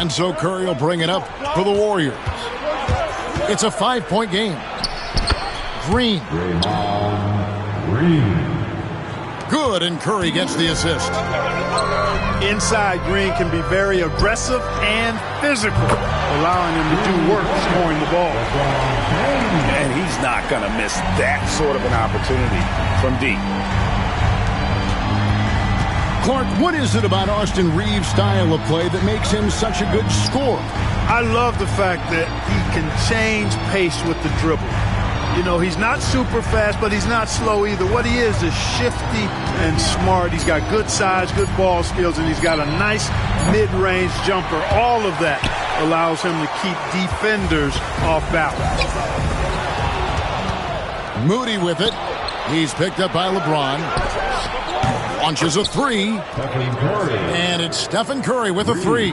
And so Curry will bring it up for the Warriors. It's a 5-point game. Green. Good, and Curry gets the assist. Inside, Green can be very aggressive and physical, allowing him to do work scoring the ball. And he's not going to miss that sort of an opportunity from deep. Clark, what is it about Austin Reeves' style of play that makes him such a good scorer? I love the fact that he can change pace with the dribble. You know, he's not super fast, but he's not slow either. What he is shifty and smart. He's got good size, good ball skills, and he's got a nice mid-range jumper. All of that allows him to keep defenders off balance. Moody with it. He's picked up by LeBron. Launches a three. And it's Stephen Curry with a three.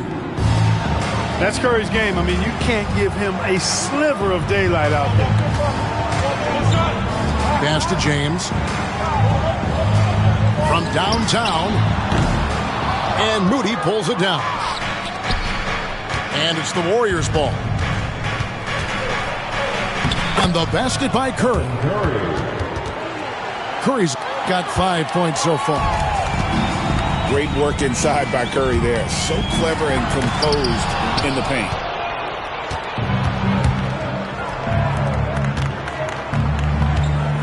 That's Curry's game. I mean, you can't give him a sliver of daylight out there. Pass to James. From downtown. And Moody pulls it down. And it's the Warriors' ball. And the basket by Curry. Curry's got 5 points so far. Great work inside by Curry there. So clever and composed in the paint.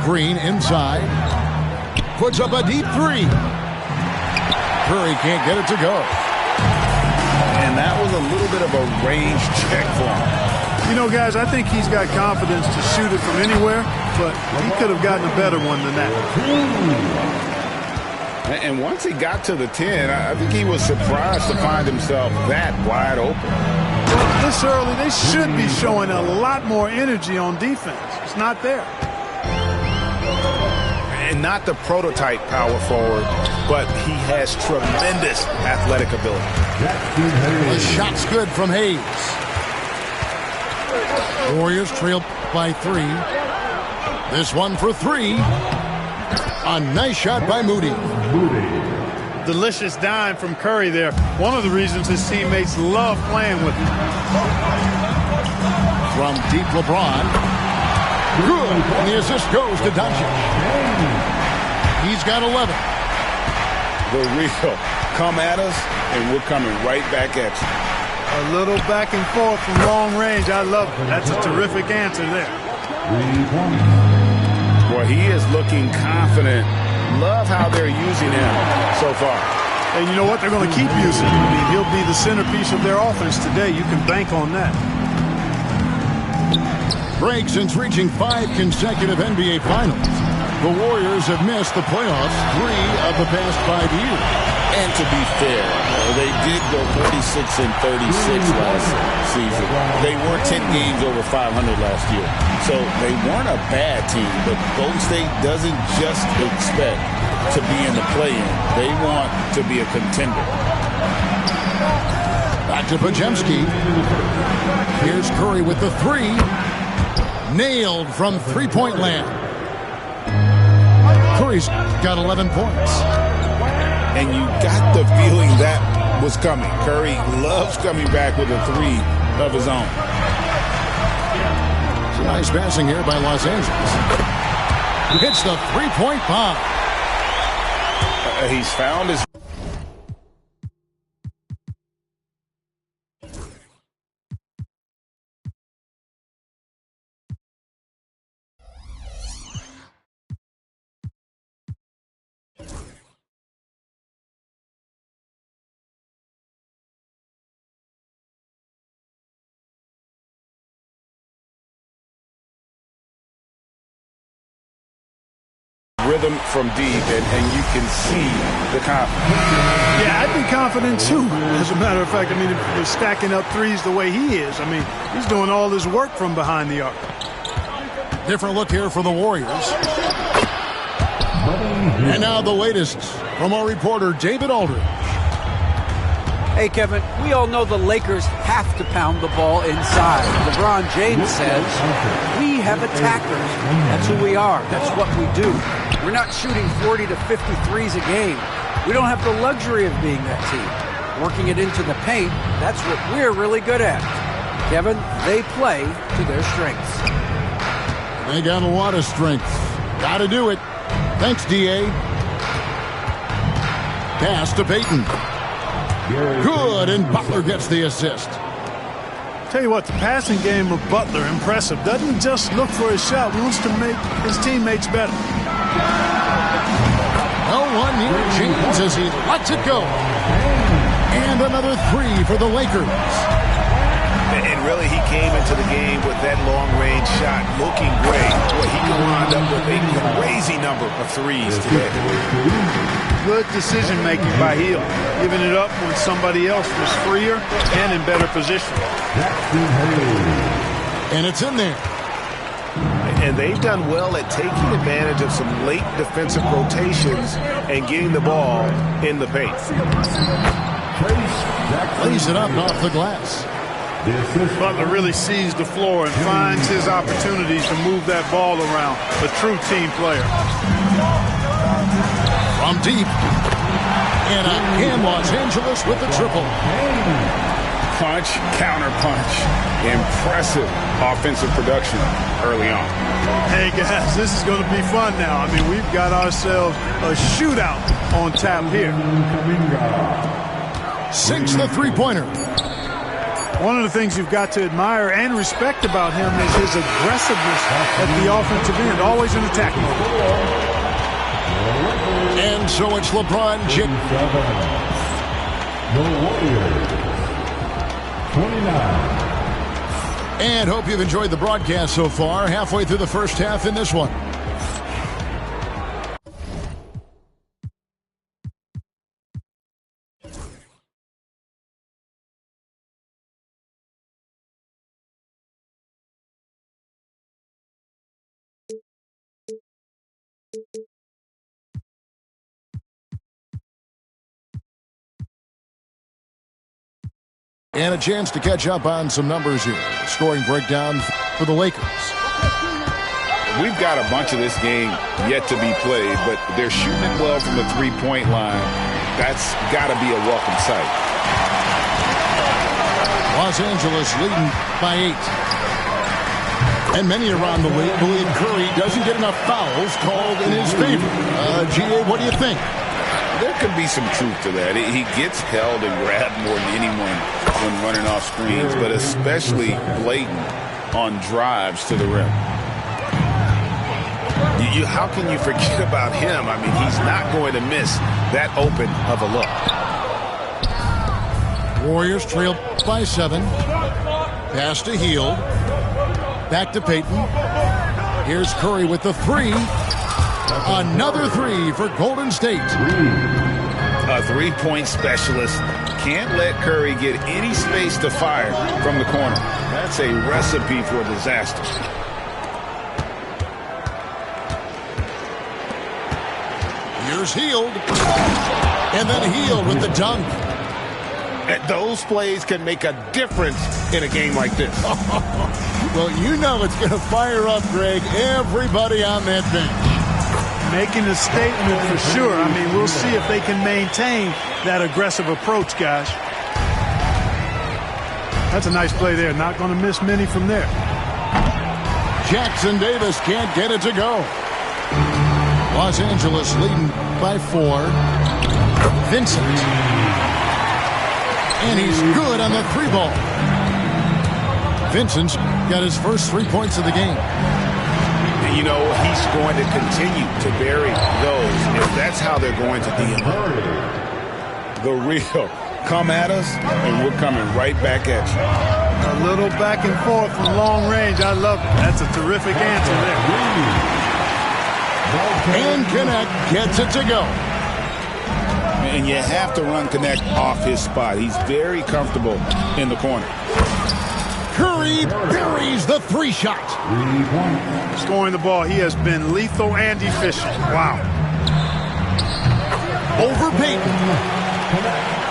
Green inside. Puts up a deep three. Curry can't get it to go. And that was a little bit of a range check for him. You know, guys, I think he's got confidence to shoot it from anywhere, but he could have gotten a better one than that. And once he got to the 10, I think he was surprised to find himself that wide open. Well, this early, they should be showing a lot more energy on defense. It's not there. And not the prototype power forward, but he has tremendous athletic ability. The shot's good from Hayes. Warriors trail by 3. This one for 3. A nice shot by Moody. Delicious dime from Curry there. One of the reasons his teammates love playing with him. From deep, LeBron. Good. And the assist goes to Doncic. He's got 11. The real come at us, and we're coming right back at you. A little back and forth from long range. I love it. That's a terrific answer there. Boy, he is looking confident. Love how they're using him so far. And you know what? They're going to keep using him. I mean, he'll be the centerpiece of their offense today. You can bank on that. Break since reaching 5 consecutive NBA Finals. The Warriors have missed the playoffs 3 of the past 5 years. And to be fair, they did go 46-36 last season. They were 10 games over 500 last year. So they weren't a bad team, but Golden State doesn't just expect to be in the play-in. They want to be a contender. Back to Podziemski. Here's Curry with the 3. Nailed from three-point land. Curry's got 11 points. And you got the feeling that was coming. Curry loves coming back with a 3 of his own. It's a nice passing here by Los Angeles. Hits the three-point bomb. He's found his... rhythm from deep, and you can see the confidence. Yeah, I'd be confident too. As a matter of fact, I mean, if you're stacking up threes the way he is, I mean, he's doing all his work from behind the arc. Different look here for the Warriors. And now the latest from our reporter, David Aldridge. Hey, Kevin, we all know the Lakers have to pound the ball inside. LeBron James says, we have attackers. That's who we are. That's what we do. We're not shooting 40 to 50 threes a game. We don't have the luxury of being that team. working it into the paint. That's what we're really good at. Kevin, they play to their strengths. They got a lot of strength. Got to do it. Thanks, D.A. Pass to Payton. Good, and Butler gets the assist. Tell you what, the passing game of Butler, impressive. Doesn't just look for his shot, wants to make his teammates better. No one near James as he lets it go. And another three for the Lakers. And really, he came into the game with that long-range shot looking great. Boy, he can wind up with a crazy number of threes today. Good decision-making by Hill, giving it up when somebody else was freer and in better position. And it's in there. And they've done well at taking advantage of some late defensive rotations and getting the ball in the paint. Lays it up and off the glass. Butler really sees the floor and finds his opportunities to move that ball around. A true team player. From deep. And again, Los Angeles with the triple. Punch, counter punch. Impressive offensive production early on. Hey, guys, this is going to be fun now. I mean, we've got ourselves a shootout on tap here. Sinks the three-pointer. One of the things you've got to admire and respect about him is his aggressiveness at the offensive end, always in attack mode. And so it's LeBron James. The Warriors, 29. And hope you've enjoyed the broadcast so far. Halfway through the first half in this one. And a chance to catch up on some numbers here. Scoring breakdown for the Lakers. We've got a bunch of this game yet to be played, but they're shooting it well from the three-point line. That's got to be a welcome sight. Los Angeles leading by 8. And many around the league believe Curry doesn't get enough fouls called in his favor. G.A., what do you think? There could be some truth to that. He gets held and grabbed more than anyone when running off screens, but especially blatant on drives to the rim. How can you forget about him? I mean, he's not going to miss that open of a look. Warriors trail by 7. Pass to Hield. Back to Payton. Here's Curry with the three. Another three for Golden State. A three-point specialist can't let Curry get any space to fire from the corner. That's a recipe for disaster. Here's Hield. And then Hield with the dunk. And those plays can make a difference in a game like this. Well, you know it's going to fire up, Greg, everybody on that bench. Making a statement for sure. I mean, we'll see if they can maintain that aggressive approach, guys. That's a nice play there. Not going to miss many from there. Jackson Davis can't get it to go. Los Angeles leading by 4. Vincent. And he's good on the three ball. Vincent's got his first 3 points of the game. You know, he's going to continue to bury those if that's how they're going to deal. The real. Come at us, and we're coming right back at you. A little back and forth from long range. I love it. That's a terrific answer there. And Connect gets it to go. And you have to run Connect off his spot. He's very comfortable in the corner. Curry buries the three shot. Scoring the ball, he has been lethal and efficient. Wow. Over Payton.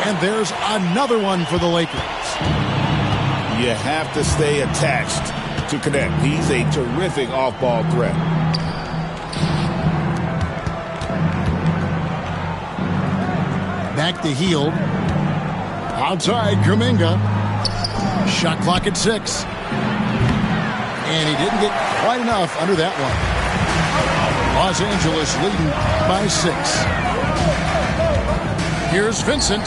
And there's another one for the Lakers. You have to stay attached to Connect. He's a terrific off-ball threat. Back to Hield. Outside, Kuminga. Shot clock at 6. And he didn't get quite enough under that one. Los Angeles leading by 6. Here's Vincent.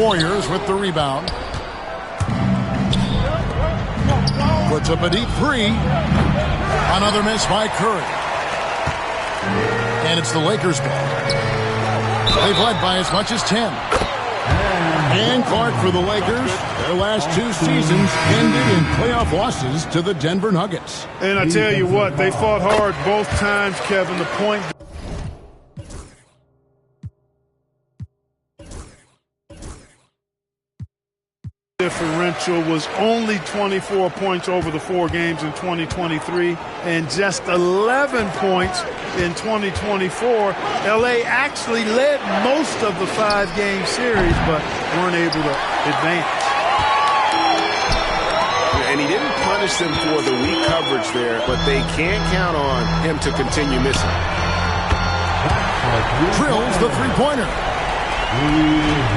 Warriors with the rebound. Puts up a deep 3. Another miss by Curry. And it's the Lakers' ball. They've led by as much as 10. And Clark for the Lakers. Their last 2 seasons ended in playoff losses to the Denver Nuggets. And I tell you what, they fought hard both times, Kevin. The point differential was only 24 points over the 4 games in 2023 and just 11 points in 2024. LA actually led most of the 5-game series, but weren't able to advance. And he didn't punish them for the weak coverage there, but they can't count on him to continue missing. Drills the three-pointer.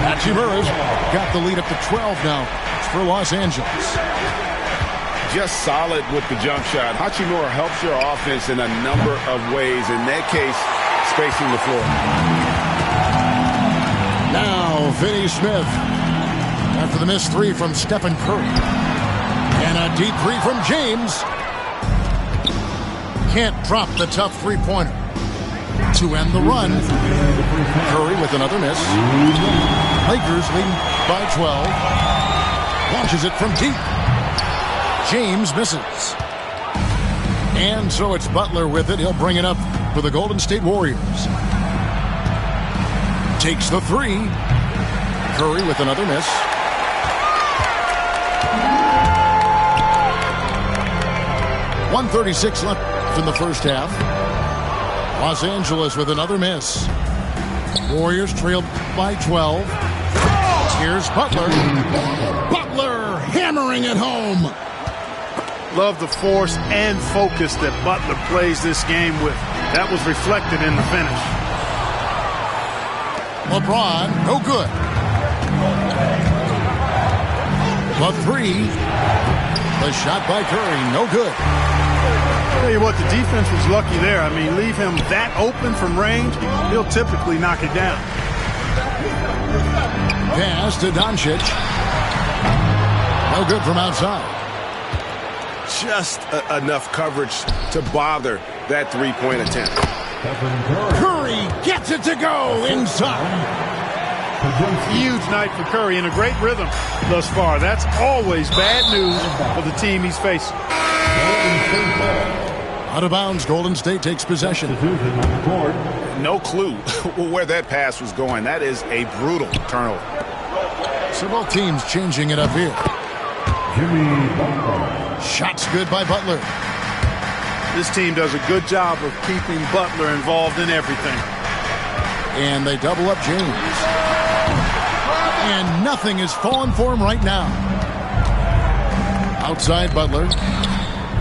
Hachimura's got the lead up to 12 now. It's for Los Angeles. Just solid with the jump shot. Hachimura helps your offense in a number of ways. In that case, spacing the floor. Now, Finney Smith. After the missed 3 from Stephen Curry. And a deep 3 from James. Can't drop the tough three-pointer. To end the run. Curry with another miss. Lakers leading by 12. Launches it from deep. James misses. And so it's Butler with it. He'll bring it up for the Golden State Warriors. Takes the 3. Curry with another miss. .136 left in the first half. Los Angeles with another miss. Warriors trailed by 12. Here's Butler. Butler hammering it home. Love the force and focus that Butler plays this game with. That was reflected in the finish. LeBron, no good. The 3. The shot by Curry, no good. Tell you what, the defense was lucky there. I mean, leave him that open from range, he'll typically knock it down. Pass to Doncic. No good from outside. Just enough coverage to bother that 3-point attempt. Curry gets it to go inside. Huge night for Curry and a great rhythm thus far. That's always bad news for the team he's facing. Out of bounds, Golden State takes possession. No clue where that pass was going. That is a brutal turnover. So both teams changing it up here. Shots good by Butler. This team does a good job of keeping Butler involved in everything. And they double up James. And nothing is falling for him right now. Outside Butler.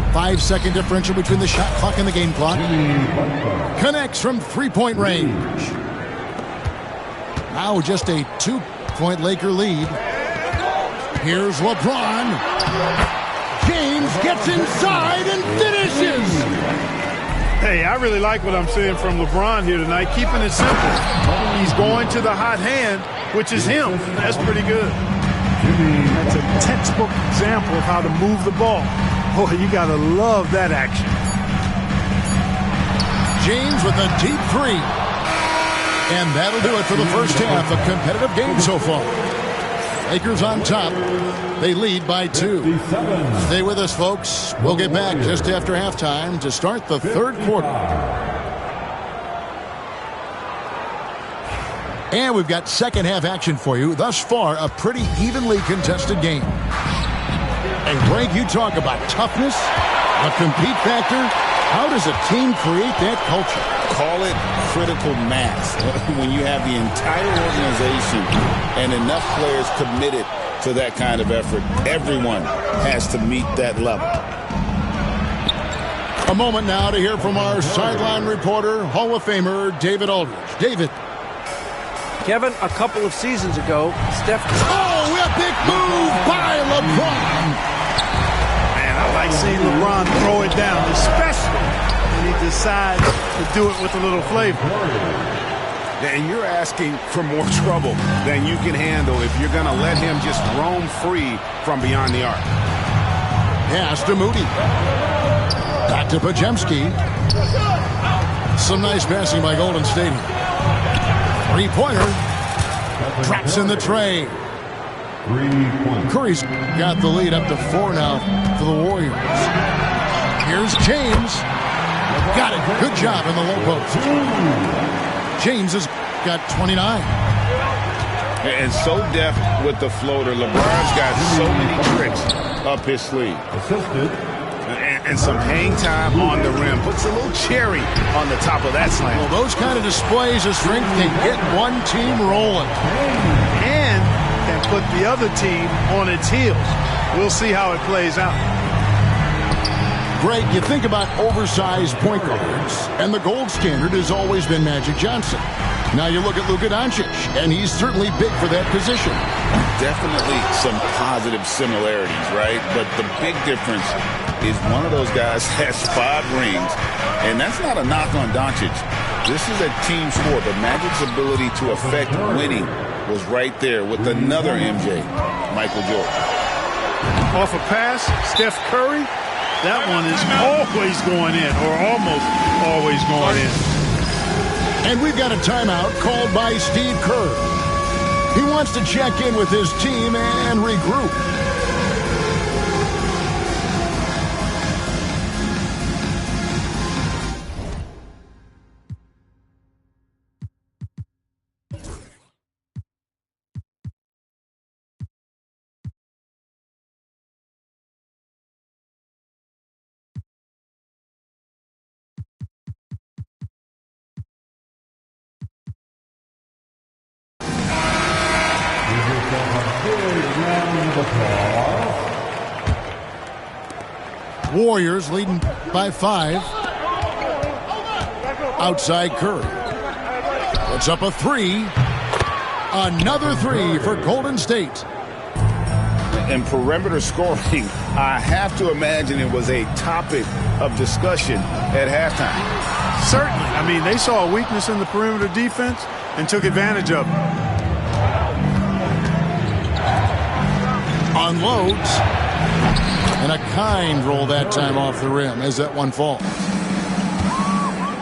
5-second differential between the shot clock and the game clock. Connects from 3-point range. Now just a 2-point Laker lead. Here's LeBron. James gets inside and finishes. Hey, I really like what I'm seeing from LeBron here tonight, keeping it simple. He's going to the hot hand, which is him. That's pretty good. That's a textbook example of how to move the ball. Boy, you got to love that action. James with a deep 3. And that'll do it for the first half. A competitive game so far. Lakers on top. They lead by 2. Stay with us, folks. We'll get back just after halftime to start the third quarter. And we've got second half action for you. Thus far, a pretty evenly contested game. And Greg, you talk about toughness, a compete factor. How does a team create that culture? Call it critical mass. When you have the entire organization and enough players committed to that kind of effort, everyone has to meet that level. A moment now to hear from our sideline reporter, Hall of Famer David Aldridge. David. Kevin, a couple of seasons ago, Steph... Oh, a big move by LeBron. Man, I like seeing LeBron throw it down, especially when he decides to do it with a little flavor. And you're asking for more trouble than you can handle if you're going to let him just roam free from beyond the arc. Pass to Moody. Back to Pajemski. Some nice passing by Golden State. Three-pointer. Drops in the tray. 3-point. Curry's got the lead up to 4 now for the Warriors. Here's James. Got it. Good job in the low post. James has got 29. And so deft with the floater. LeBron's got so many tricks up his sleeve. Assisted. And some hang time on the rim. Puts a little cherry on the top of that slam. Well, those kind of displays of strength can get one team rolling. And can put the other team on its heels. We'll see how it plays out. Greg, you think about oversized point guards, and the gold standard has always been Magic Johnson. Now you look at Luka Doncic, and he's certainly big for that position. Definitely some positive similarities, right? But the big difference is one of those guys has 5 rings, and that's not a knock on Doncic. This is a team sport, but Magic's ability to affect winning was right there with another MJ, Michael Jordan. Off a pass, Steph Curry. That one is always going in, or almost always going in. And we've got a timeout called by Steve Kerr. He wants to check in with his team and regroup. Warriors leading by 5. Outside Curry. Puts up a 3. Another 3 for Golden State. And perimeter scoring, I have to imagine it was a topic of discussion at halftime. Certainly. I mean, they saw a weakness in the perimeter defense and took advantage of it. Unloads. And a kind roll that time off the rim as that one falls.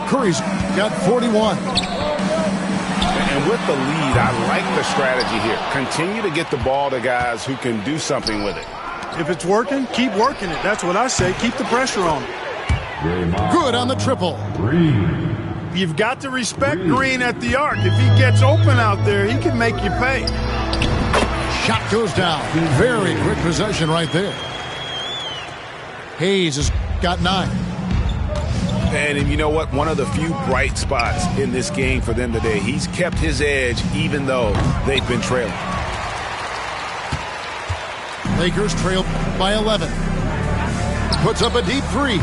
Curry's got 41. And with the lead, I like the strategy here. Continue to get the ball to guys who can do something with it. If it's working, keep working it. That's what I say. Keep the pressure on it. Good on the triple. Green. You've got to respect Green at the arc. If he gets open out there, he can make you pay. Shot goes down. Very quick possession right there. Hayes has got 9. And you know what? One of the few bright spots in this game for them today. He's kept his edge even though they've been trailing. Lakers trail by 11. Puts up a deep 3.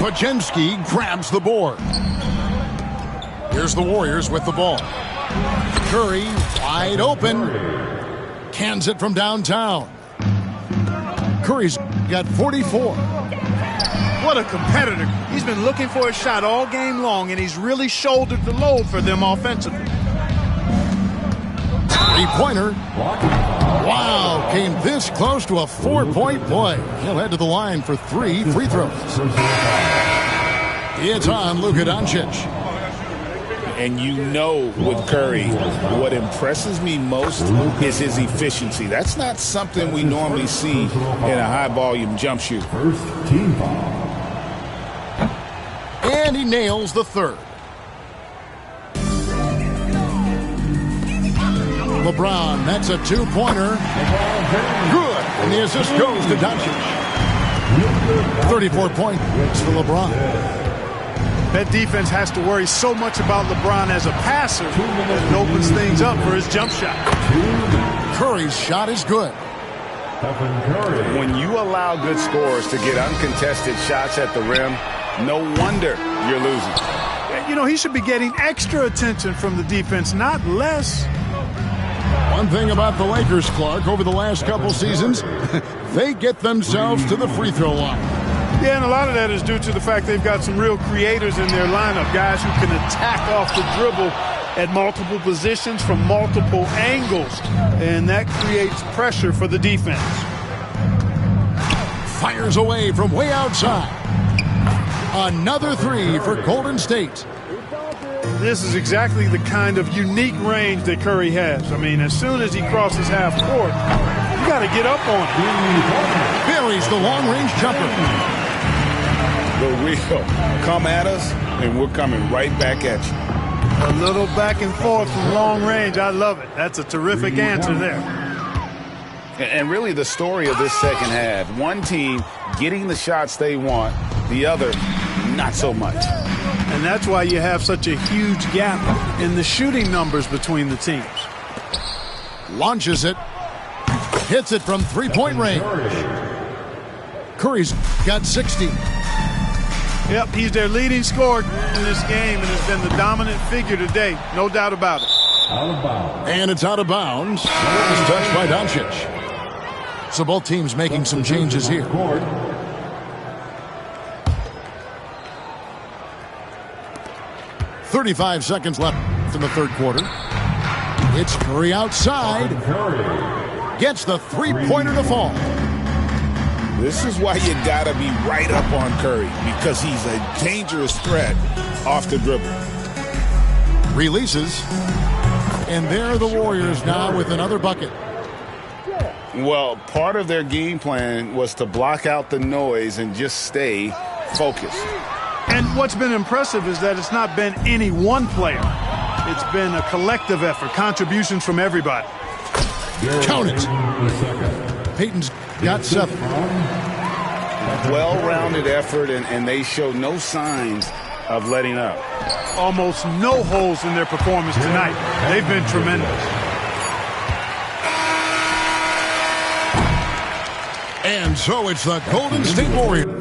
Pajemski grabs the board. Here's the Warriors with the ball. Curry wide open. Cans it from downtown. Curry's got 44. What a competitor. He's been looking for a shot all game long, and he's really shouldered the load for them offensively. Three-pointer. Wow, came this close to a 4-point play. He'll head to the line for 3 free throws. It's on Luka Doncic. And you know with Curry, what impresses me most is his efficiency. That's not something we normally see in a high-volume jump shoot. First team foul. And he nails the 3rd. LeBron, that's a 2-pointer. Good. And the assist goes to Doncic. 34 points for LeBron. That defense has to worry so much about LeBron as a passer that it opens things up for his jump shot. Curry's shot is good. When you allow good scorers to get uncontested shots at the rim, no wonder you're losing. You know, he should be getting extra attention from the defense, not less. One thing about the Lakers, Clark, over the last couple seasons, they get themselves to the free throw line. Yeah, and a lot of that is due to the fact they've got some real creators in their lineup, guys who can attack off the dribble at multiple positions from multiple angles, and that creates pressure for the defense. Fires away from way outside. Another three for Golden State. This is exactly the kind of unique range that Curry has. I mean, as soon as he crosses half court, you got to get up on him. Buries the long-range jumper. The real come at us, and we're coming right back at you. A little back and forth from long range. I love it. That's a terrific answer there. And really the story of this second half, one team getting the shots they want, the other not so much. And that's why you have such a huge gap in the shooting numbers between the teams. Launches it. Hits it from three-point range. Curry's got 60. Yep, he's their leading scorer in this game and has been the dominant figure today. No doubt about it. Out of bounds. And it's out of bounds. It's touched by Doncic. So both teams making some changes here. 35 seconds left in the third quarter. It's Curry outside. Gets the three-pointer to fall. This is why you gotta be right up on Curry, because he's a dangerous threat off the dribble. Releases. And there are the Warriors now with another bucket. Well, part of their game plan was to block out the noise and just stay focused. And what's been impressive is that it's not been any one player. It's been a collective effort, contributions from everybody. Count it. Peyton's got 7. Well-rounded effort, and they show no signs of letting up. Almost no holes in their performance tonight. They've been tremendous. And so it's the Golden State Warriors.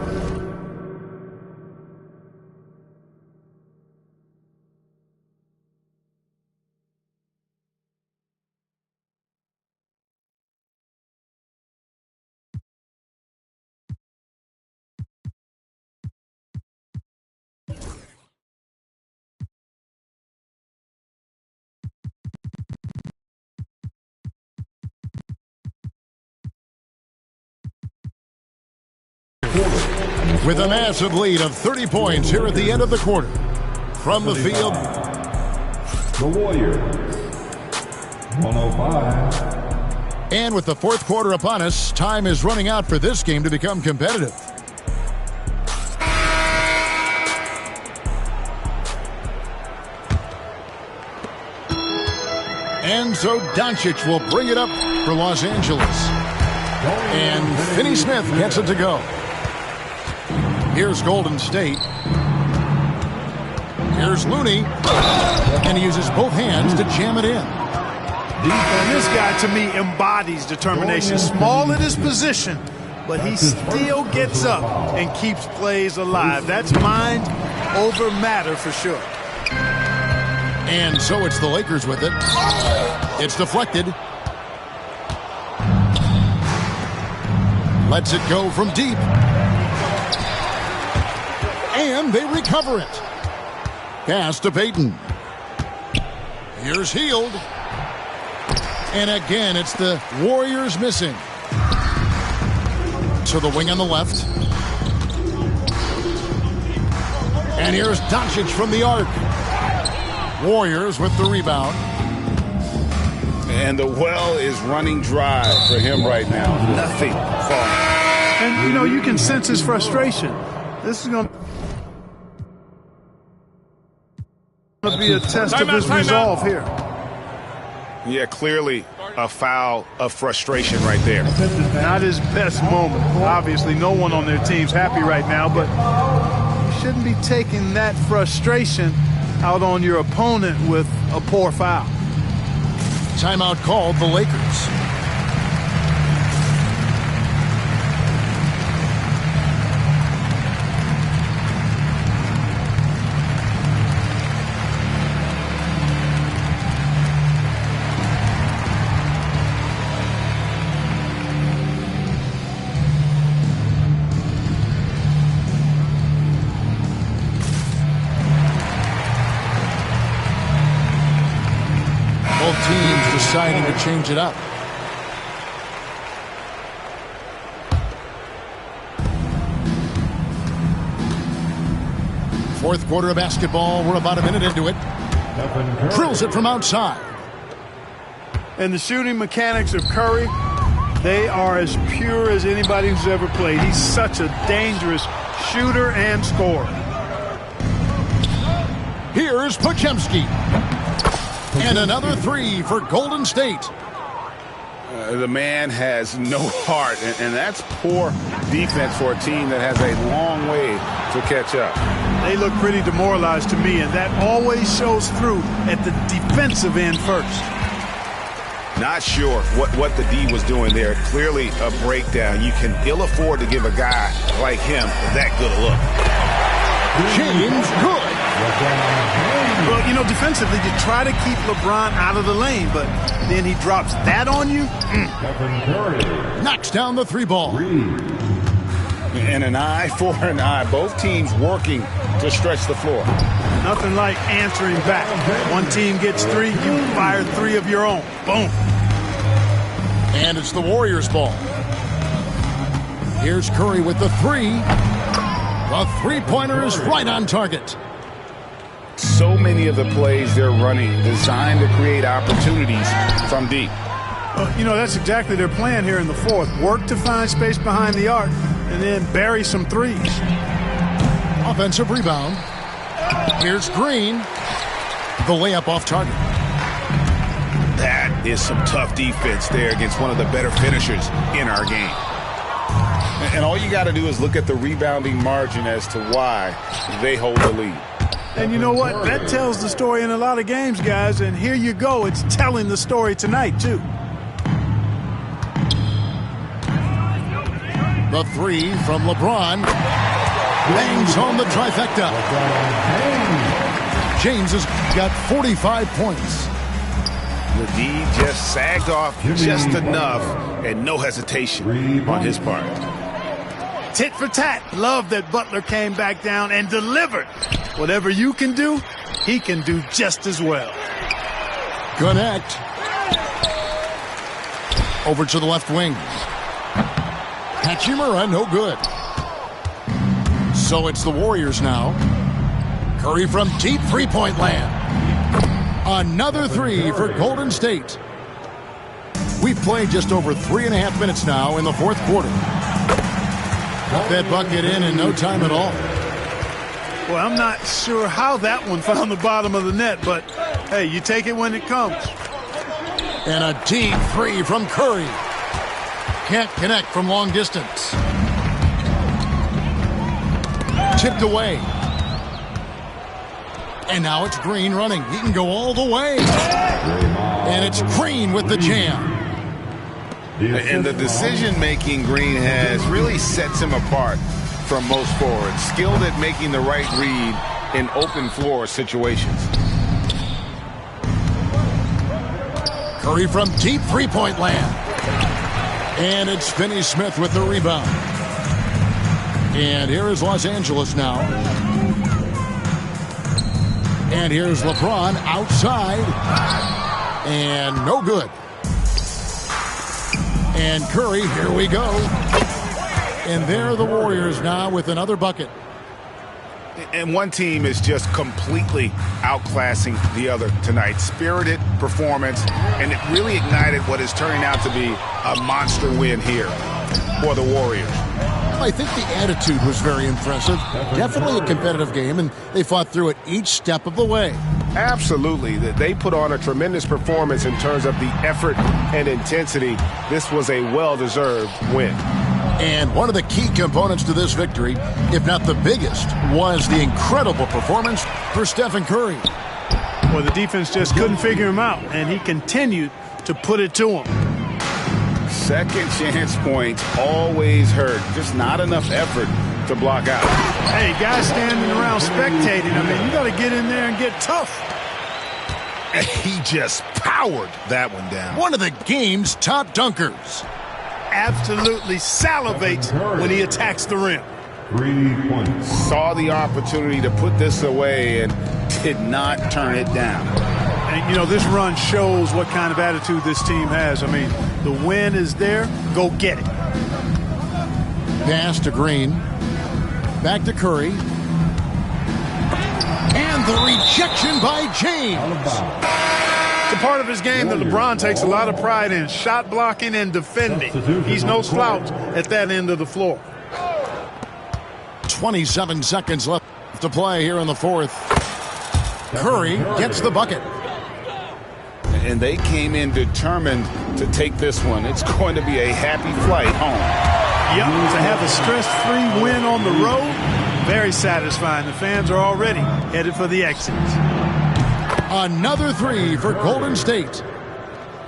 With a massive lead of 30 points here at the end of the quarter. From the field, The Warriors. 105. and with the fourth quarter upon us, time is running out for this game to become competitive. And so Doncic will bring it up for Los Angeles. And Finney-Smith gets it to go. Here's Golden State. Here's Looney. And he uses both hands to jam it in. And this guy, to me, embodies determination. Small in his position, but he still gets up and keeps plays alive. That's mind over matter for sure. And so it's the Lakers with it. It's deflected. Lets it go from deep. And they recover it. Pass to Peyton. Here's Hield. And again, it's the Warriors missing. To the wing on the left. And here's Doncic from the arc. Warriors with the rebound. And the well is running dry for him right now. Nothing falling. And, you know, you can sense his frustration. This is going to be a test of his resolve here. Yeah, clearly a foul of frustration right there. Not his best moment. Obviously, no one on their team's happy right now, but you shouldn't be taking that frustration out on your opponent with a poor foul. Timeout called the Lakers. deciding to change it up. Fourth quarter of basketball. We're about a minute into it. Drills it from outside. And the shooting mechanics of Curry, they are as pure as anybody who's ever played. He's such a dangerous shooter and scorer. Here's Podziemski. And another three for Golden State. The man has no heart, and that's poor defense for a team that has a long way to catch up. They look pretty demoralized to me, and that always shows through at the defensive end first. Not sure what the D was doing there. Clearly a breakdown. You can ill afford to give a guy like him that good a look. James good. Well, you know, defensively, you try to keep LeBron out of the lane, but then he drops that on you. Knocks down the three ball. And an eye for an eye. Both teams working to stretch the floor. Nothing like answering back. One team gets three, you fire three of your own. Boom. And it's the Warriors' ball. Here's Curry with the three. The three-pointer is right on target. So many of the plays they're running designed to create opportunities from deep. You know, that's exactly their plan here in the fourth. Work to find space behind the arc and then bury some threes. Offensive rebound. Here's Green. The layup off target. That is some tough defense there against one of the better finishers in our game. And all you got to do is look at the rebounding margin as to why they hold the lead. And you know what? That tells the story in a lot of games, guys. And here you go. It's telling the story tonight, too. The three from LeBron. Bangs home the trifecta. James has got 45 points. The D just sagged off just enough, and no hesitation on his part. Tit for tat. Love that Butler came back down and delivered. Whatever you can do, he can do just as well. Connect. Over to the left wing. Hachimura, no good. So it's the Warriors now. Curry from deep three-point land. Another three for Golden State. We've played just over 3.5 minutes now in the fourth quarter. Got that bucket in no time at all. Well, I'm not sure how that one found the bottom of the net, but, hey, you take it when it comes. And a deep three from Curry. Can't connect from long distance. Tipped away. And now it's Green running. He can go all the way. And it's Green with the jam. And the decision-making Green has really sets him apart from most forwards. Skilled at making the right read in open floor situations. Curry from deep three-point land. And it's Finney-Smith with the rebound. And here is Los Angeles now. And here's LeBron outside. And no good. And Curry, here we go. And there are the Warriors now with another bucket. And one team is just completely outclassing the other tonight. Spirited performance, and it really ignited what is turning out to be a monster win here for the Warriors. I think the attitude was very impressive. Definitely a competitive game, and they fought through it each step of the way. Absolutely. They put on a tremendous performance in terms of the effort and intensity. This was a well-deserved win. And one of the key components to this victory, if not the biggest, was the incredible performance for Stephen Curry. Well, the defense just couldn't figure him out, and he continued to put it to him. Second chance points always hurt. Just not enough effort to block out. Hey, guys standing around spectating. I mean, you got to get in there and get tough. He just powered that one down. One of the game's top dunkers. Absolutely salivates when he attacks the rim. 3 points. Saw the opportunity to put this away and did not turn it down. And, you know, this run shows what kind of attitude this team has. I mean, the win is there. Go get it. Pass to Green. Back to Curry. And the rejection by James. It's a part of his game that LeBron takes a lot of pride in, shot blocking and defending. He's no slouch at that end of the floor. 27 seconds left to play here in the fourth. Curry gets the bucket. And they came in determined to take this one. It's going to be a happy flight home. Yep, to have a stress-free win on the road, very satisfying. The fans are already headed for the exits. Another three for Golden State.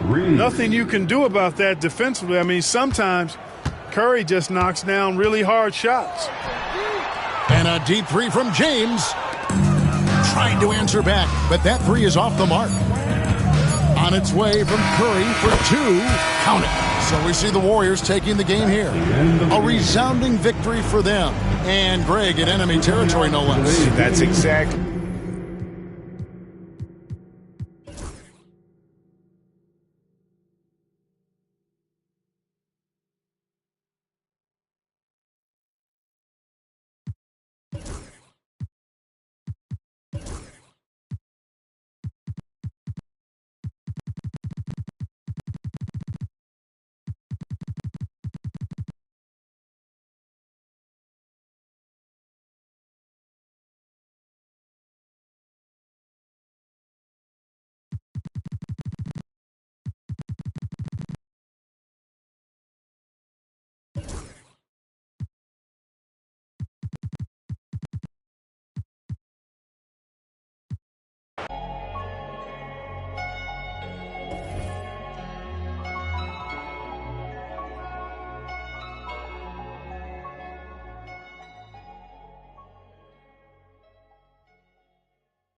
Nothing you can do about that defensively. I mean, sometimes Curry just knocks down really hard shots. And a deep three from James. Trying to answer back, but that three is off the mark. On its way from Curry for two. Count it. So we see the Warriors taking the game here. A resounding victory for them. And Greg in enemy territory, no less. That's exactly.